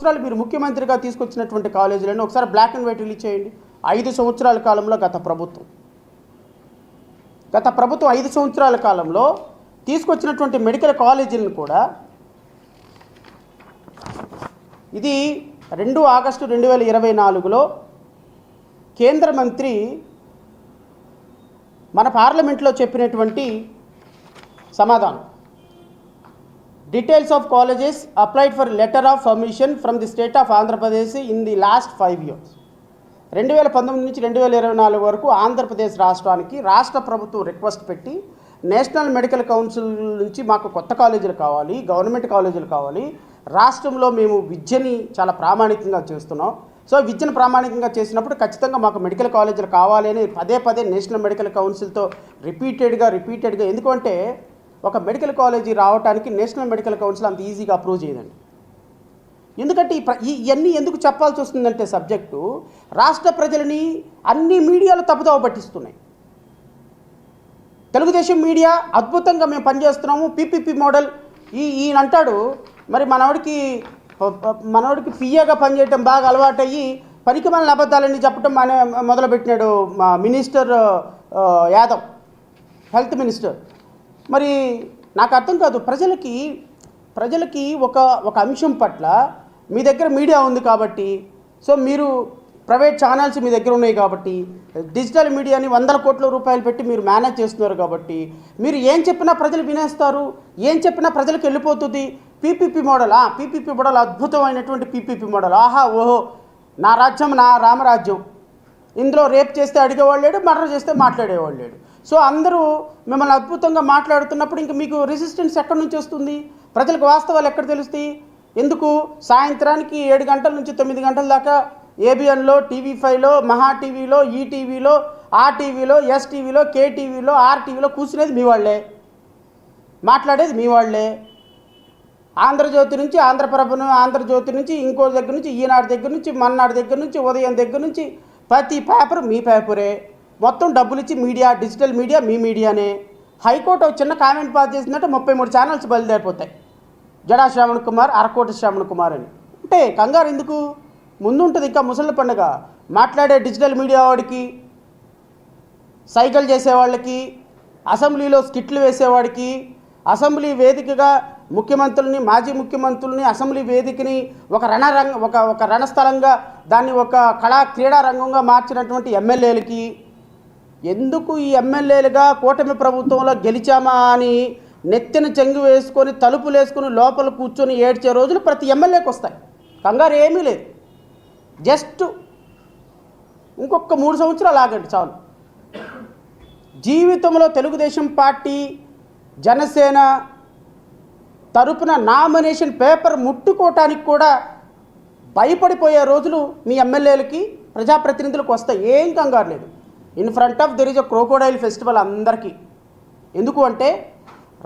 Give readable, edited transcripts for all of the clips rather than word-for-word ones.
సంవత్సరాలు మీరు ముఖ్యమంత్రిగా తీసుకొచ్చినటువంటి కాలేజీలను ఒకసారి బ్లాక్ అండ్ వైట్ రిలీజ్ చేయండి. 5 సంవత్సరాల కాలంలో గత ప్రభుత్వం 5 సంవత్సరాల కాలంలో తీసుకొచ్చినటువంటి మెడికల్ కాలేజీలను కూడా ఇది 2 ఆగస్టు 2024లో కేంద్ర మంత్రి మన పార్లమెంట్లో చెప్పినటువంటి సమాధానం. Details of colleges applied for letter of permission from the state of Andhra Pradesh in the last 5 years. 2019 నుంచి 2024 వరకు ఆంధ్రప్రదేశ్ రాష్ట్రానికి రాష్ట్ర ప్రభుత్వం రిక్వెస్ట్ పెట్టి నేషనల్ మెడికల్ కౌన్సిల్ నుంచి మాకు కొత్త కాలేజీలు కావాలి, గవర్నమెంట్ కాలేజీలు కావాలి, రాష్ట్రంలో మేము విద్యని చాలా ప్రామాణికంగా చేస్తున్నాం, సో విద్యను ప్రామాణికంగా చేసినప్పుడు ఖచ్చితంగా మాకు మెడికల్ కాలేజీలు కావాలి అని పదే నేషనల్ మెడికల్ కౌన్సిల్తో రిపీటెడ్గా ఎందుకంటే ఒక మెడికల్ కాలేజీ రావడానికి నేషనల్ మెడికల్ కౌన్సిల్ అంత ఈజీగా అప్రూవ్ చేయదండి. ఎందుకంటే ఇవన్నీ ఎందుకు చెప్పాల్సి వస్తుందంటే సబ్జెక్టు రాష్ట్ర ప్రజలని అన్ని మీడియాలు తప్పుదోవ పట్టిస్తున్నాయి. తెలుగుదేశం మీడియా అద్భుతంగా మేము పనిచేస్తున్నాము, పీపీపీ మోడల్ ఈయన అంటాడు. మరి మనోడికి పియ్యగా పనిచేయటం బాగా అలవాటయ్యి పనికిమాలిన అబద్ధాలన్నీ చెప్పడం మొదలుపెట్టినాడు మా మినిస్టర్ యాదవ్, హెల్త్ మినిస్టర్. మరి నాకు అర్థం కాదు, ప్రజలకి ఒక అంశం పట్ల మీ దగ్గర మీడియా ఉంది కాబట్టి, సో మీరు ప్రైవేట్ ఛానల్స్ మీ దగ్గర ఉన్నాయి కాబట్టి, డిజిటల్ మీడియాని 100 కోట్ల రూపాయలు పెట్టి మీరు మేనేజ్ చేస్తున్నారు కాబట్టి మీరు ఏం చెప్పినా ప్రజలు వినేస్తారు, ఏం చెప్పినా ప్రజలకు వెళ్ళిపోతుంది. పీపీపీ మోడల్ అద్భుతమైనటువంటి పీపీపీ మోడల్. ఆహా ఓహో, నా రాజ్యం నా రామరాజ్యం, ఇందులో రేప్ చేస్తే అడిగేవాళ్ళు లేడు, మర్డర్ చేస్తే మాట్లాడేవాళ్ళు లేడు. సో అందరూ మిమ్మల్ని అద్భుతంగా మాట్లాడుతున్నప్పుడు ఇంక మీకు రెసిస్టెన్స్ ఎక్కడి నుంచి వస్తుంది? ప్రజలకు వాస్తవాలు ఎక్కడ తెలుస్తాయి? ఎందుకు సాయంత్రానికి 7 గంటల నుంచి 9 గంటల దాకా ఏబిఎన్లో, టీవీ5లో, మహా టీవీలో, ఈటీవీలో, ఆర్టీవీలో, ఎస్టీవీలో, కేటీవీలో, ఆర్టీవీలో కూర్చునేది మీ వాళ్ళే, మాట్లాడేది మీ వాళ్ళే. ఆంధ్రజ్యోతి నుంచి, ఆంధ్రజ్యోతి నుంచి, ఇంకో దగ్గర నుంచి, ఈనాడు దగ్గర నుంచి, మన్నాడు దగ్గర నుంచి, ఉదయం దగ్గర నుంచి ప్రతి పేపర్ మీ పేపరే. మొత్తం డబ్బులు ఇచ్చి మీడియా, డిజిటల్ మీడియా మీ మీడియానే. హైకోర్టు ఒక చిన్న కామెంట్ పాస్ చేసిందంటే 33 ఛానల్స్ బయలుదేరిపోతాయి. జడా శ్రావణ్ కుమార్, అరకోటి శ్రావణ్ కుమార్ అని అంటే కంగారు ఎందుకు? ముందు ఉంటుంది ఇంకా ముసలి పండుగ. మాట్లాడే డిజిటల్ మీడియా వాడికి, సైకిల్ చేసేవాళ్ళకి, అసెంబ్లీలో స్కిట్లు వేసేవాడికి, అసెంబ్లీ వేదికగా ముఖ్యమంత్రుల్ని, మాజీ ముఖ్యమంత్రుల్ని, అసెంబ్లీ వేదికని ఒక రణస్థలంగా దాన్ని ఒక క్రీడా రంగంగా మార్చినటువంటి ఎమ్మెల్యేలకి, ఎందుకు ఈ ఎమ్మెల్యేలుగా కూటమి ప్రభుత్వంలో గెలిచామా అని నెత్తిన చెంగు వేసుకొని తలుపులు వేసుకొని లోపల కూర్చొని ఏడ్చే రోజులు ప్రతి ఎమ్మెల్యేకి వస్తాయి. కంగారు ఏమీ లేదు. జస్ట్ ఇంకొక 3 సంవత్సరాలు ఆగండి చాలు. జీవితంలో తెలుగుదేశం పార్టీ, జనసేన తరపున నామినేషన్ పేపర్ ముట్టుకోవటానికి కూడా భయపడిపోయే రోజులు మీ ఎమ్మెల్యేలకి, ప్రజాప్రతినిధులకు వస్తాయి. ఏం కంగారు లేదు. In front of there is a crocodile festival అందరికీ. ఎందుకు అంటే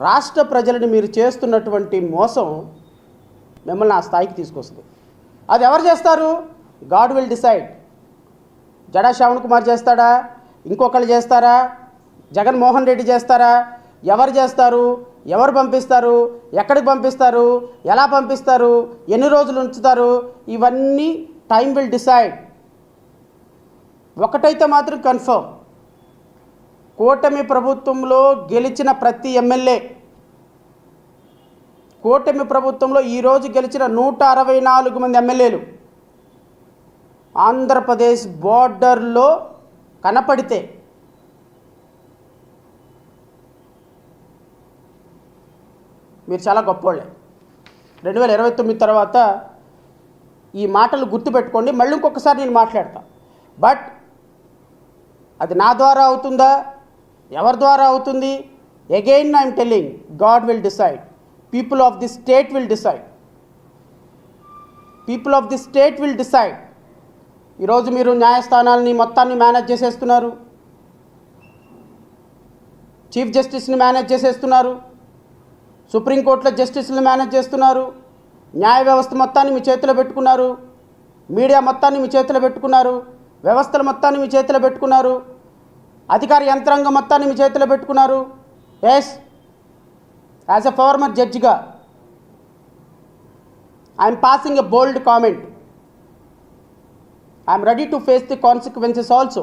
రాష్ట్ర ప్రజలని మీరు చేస్తున్నటువంటి మోసం మిమ్మల్ని ఆ స్థాయికి తీసుకొస్తుంది. అది ఎవరు చేస్తారు? God will decide. Jada Sravan Kumar చేస్తాడా? ఇంకొకళ్ళు చేస్తారా? జగన్మోహన్ రెడ్డి చేస్తారా? ఎవరు చేస్తారు? ఎవరు పంపిస్తారు? ఎక్కడికి పంపిస్తారు? ఎలా పంపిస్తారు? ఎన్ని రోజులు ఉంచుతారు? ఇవన్నీ టైం విల్ డిసైడ్. ఒకటైతే మాత్రం కన్ఫర్మ్, కూటమి ప్రభుత్వంలో గెలిచిన ప్రతి ఎమ్మెల్యే, కూటమి ప్రభుత్వంలో ఈరోజు గెలిచిన 164 మంది ఎమ్మెల్యేలు ఆంధ్రప్రదేశ్ బోర్డర్లో కనపడితే మీరు చాలా గొప్పవాళ్ళే. 2029 తర్వాత ఈ మాటలు గుర్తుపెట్టుకోండి. మళ్ళీ ఇంకొకసారి నేను మాట్లాడతా. బట్ అది నా ద్వారా అవుతుందా, ఎవరి ద్వారా అవుతుంది? Again I'm telling, God will decide. People of the state will decide. ఈరోజు మీరు న్యాయస్థానాలని మొత్తాన్ని మేనేజ్ చేసేస్తున్నారు, చీఫ్ జస్టిస్ని మేనేజ్ చేసేస్తున్నారు, సుప్రీంకోర్టులో జస్టిస్ని మేనేజ్ చేస్తున్నారు, న్యాయ వ్యవస్థ మొత్తాన్ని మీ చేతిలో పెట్టుకున్నారు, మీడియా మొత్తాన్ని మీ చేతిలో పెట్టుకున్నారు, వ్యవస్థల మొత్తాన్ని మీ చేతిలో పెట్టుకున్నారు, అధికార యంత్రాంగం మొత్తాన్ని మీ చేతిలో పెట్టుకున్నారు. ఎస్, యాజ్ ఎ ఫార్మర్ జడ్జిగా I'm passing a bold comment. I'm ready to face the consequences also.